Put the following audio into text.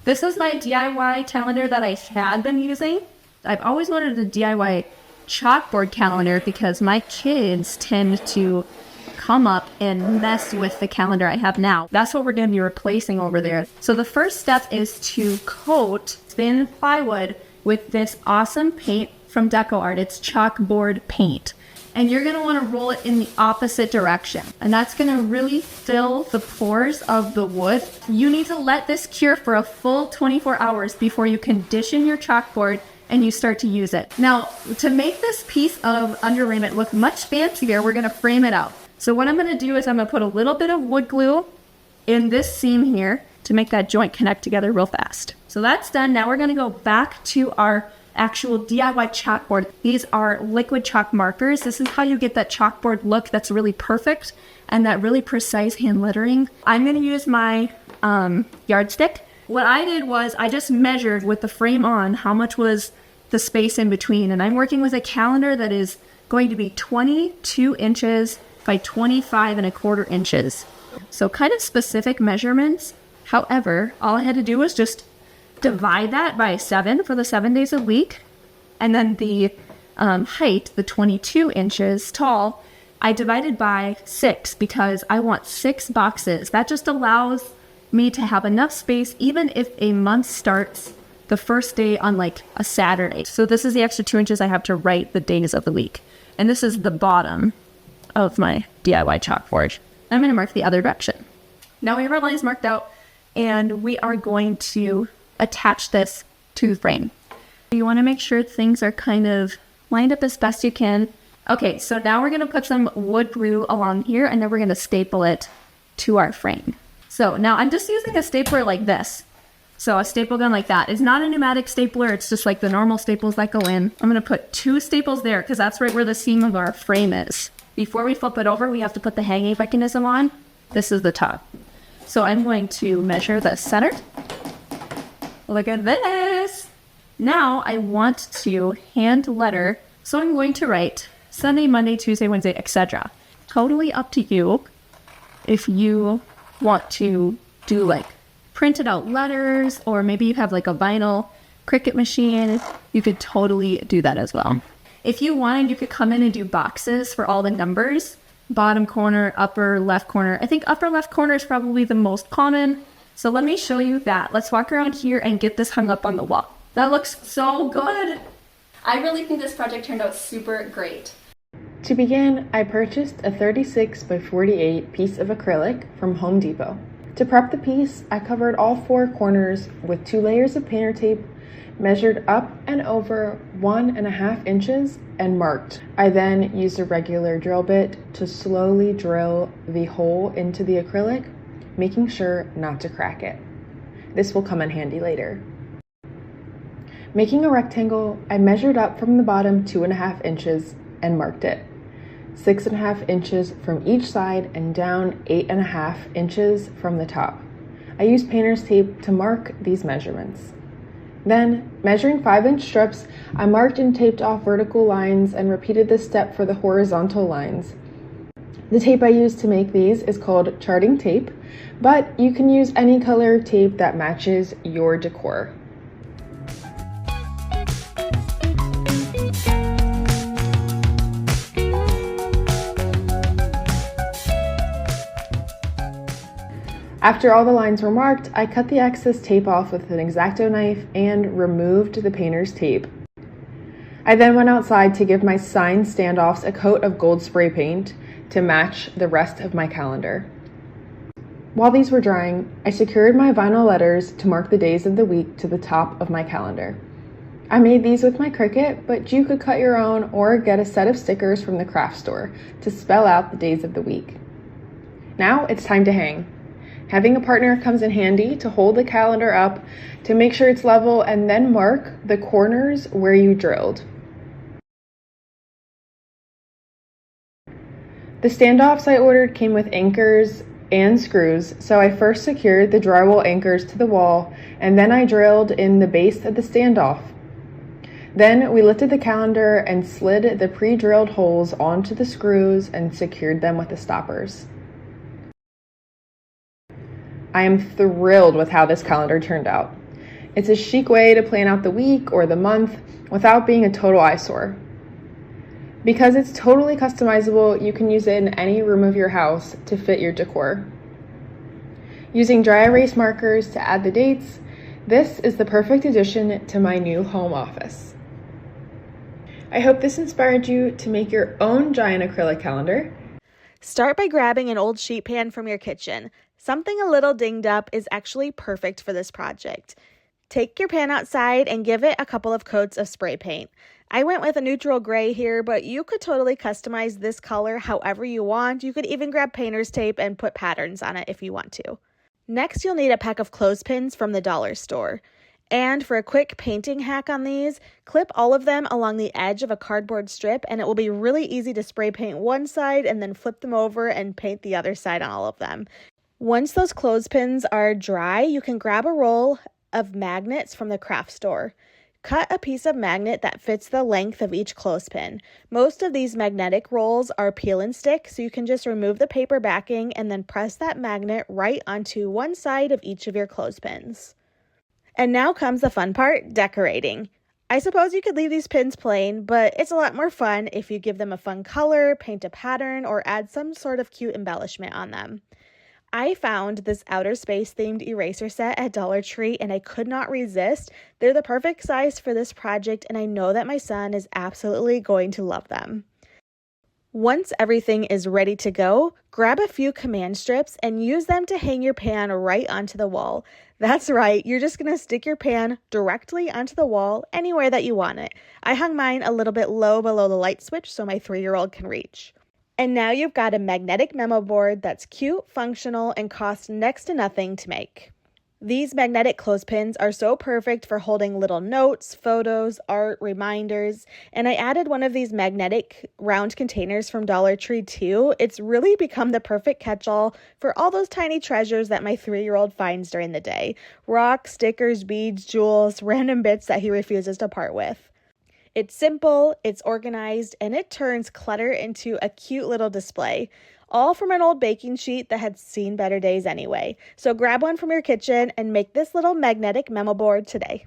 This is my DIY calendar that I had been using. I've always wanted a DIY chalkboard calendar because my kids tend to come up and mess with the calendar I have now. That's what we're going to be replacing over there. So the first step is to coat thin plywood with this awesome paint from DecoArt. It's chalkboard paint. And you're going to want to roll it in the opposite direction. And that's going to really fill the pores of the wood. You need to let this cure for a full 24 hours before you condition your chalkboard and you start to use it. Now, to make this piece of underlayment look much fancier, we're going to frame it out. So what I'm going to do is I'm going to put a little bit of wood glue in this seam here to make that joint connect together real fast. So that's done. Now we're going to go back to our actual DIY chalkboard. These are liquid chalk markers. This is how you get that chalkboard look that's really perfect and that really precise hand lettering. I'm going to use my yardstick. What I did was I just measured with the frame on how much was the space in between, and I'm working with a calendar that is going to be 22 inches by 25 1/4 inches. So kind of specific measurements. However, all I had to do was just divide that by 7 for the 7 days a week. And then the height, the 22 inches tall, I divided by 6 because I want 6 boxes. That just allows me to have enough space even if a month starts the first day on like a Saturday. So this is the extra 2 inches I have to write the days of the week. And this is the bottom of my DIY chalkboard. I'm going to mark the other direction. Now we have our lines marked out and we are going to attach this to the frame. You want to make sure things are kind of lined up as best you can. Okay, so now we're going to put some wood glue along here and then we're going to staple it to our frame. So now I'm just using a stapler like this. So a staple gun like that. It's not a pneumatic stapler, it's just like the normal staples that go in. I'm going to put 2 staples there because that's right where the seam of our frame is. Before we flip it over, we have to put the hanging mechanism on. This is the top. So I'm going to measure the center. Look at this. Now I want to hand letter. So I'm going to write Sunday, Monday, Tuesday, Wednesday, etc. Totally up to you if you want to do like printed out letters, or maybe you have like a vinyl Cricut machine. You could totally do that as well. If you wanted, you could come in and do boxes for all the numbers. Bottom corner, upper left corner. I think upper left corner is probably the most common. So let me show you that. Let's walk around here and get this hung up on the wall. That looks so good. I really think this project turned out super great. To begin, I purchased a 36 by 48 piece of acrylic from Home Depot. To prep the piece, I covered all 4 corners with 2 layers of painter tape, measured up and over 1.5 inches, and marked. I then used a regular drill bit to slowly drill the hole into the acrylic, making sure not to crack it. This will come in handy later. Making a rectangle, I measured up from the bottom 2.5 inches and marked it. 6.5 inches from each side and down 8.5 inches from the top. I used painter's tape to mark these measurements. Then, measuring 5-inch strips, I marked and taped off vertical lines and repeated this step for the horizontal lines. The tape I used to make these is called charting tape, but you can use any color tape that matches your decor. After all the lines were marked, I cut the excess tape off with an X-Acto knife and removed the painter's tape. I then went outside to give my sign standoffs a coat of gold spray paint to match the rest of my calendar. While these were drying, I secured my vinyl letters to mark the days of the week to the top of my calendar. I made these with my Cricut, but you could cut your own or get a set of stickers from the craft store to spell out the days of the week. Now it's time to hang. Having a partner comes in handy to hold the calendar up to make sure it's level and then mark the corners where you drilled. The standoffs I ordered came with anchors and screws, so I first secured the drywall anchors to the wall and then I drilled in the base of the standoff. Then we lifted the calendar and slid the pre-drilled holes onto the screws and secured them with the stoppers. I am thrilled with how this calendar turned out. It's a chic way to plan out the week or the month without being a total eyesore. Because it's totally customizable, you can use it in any room of your house to fit your decor. Using dry erase markers to add the dates, this is the perfect addition to my new home office. I hope this inspired you to make your own giant acrylic calendar. Start by grabbing an old sheet pan from your kitchen. Something a little dinged up is actually perfect for this project. Take your pan outside and give it a couple of coats of spray paint. I went with a neutral gray here, but you could totally customize this color however you want. You could even grab painter's tape and put patterns on it if you want to. Next, you'll need a pack of clothespins from the dollar store. And for a quick painting hack on these, clip all of them along the edge of a cardboard strip, and it will be really easy to spray paint one side and then flip them over and paint the other side on all of them. Once those clothespins are dry, you can grab a roll of magnets from the craft store. Cut a piece of magnet that fits the length of each clothespin. Most of these magnetic rolls are peel and stick, so you can just remove the paper backing and then press that magnet right onto one side of each of your clothespins. And now comes the fun part, decorating. I suppose you could leave these pins plain, but it's a lot more fun if you give them a fun color, paint a pattern, or add some sort of cute embellishment on them. I found this outer space themed eraser set at Dollar Tree and I could not resist. They're the perfect size for this project and I know that my son is absolutely going to love them. Once everything is ready to go, grab a few command strips and use them to hang your pan right onto the wall. That's right, you're just going to stick your pan directly onto the wall anywhere that you want it. I hung mine a little bit low below the light switch so my 3-year-old can reach. And now you've got a magnetic memo board that's cute, functional, and costs next to nothing to make. These magnetic clothespins are so perfect for holding little notes, photos, art, reminders, and I added one of these magnetic round containers from Dollar Tree too. It's really become the perfect catch-all for all those tiny treasures that my 3-year-old finds during the day. Rocks, stickers, beads, jewels, random bits that he refuses to part with. It's simple, it's organized, and it turns clutter into a cute little display. All from an old baking sheet that had seen better days anyway. So grab one from your kitchen and make this little magnetic memo board today.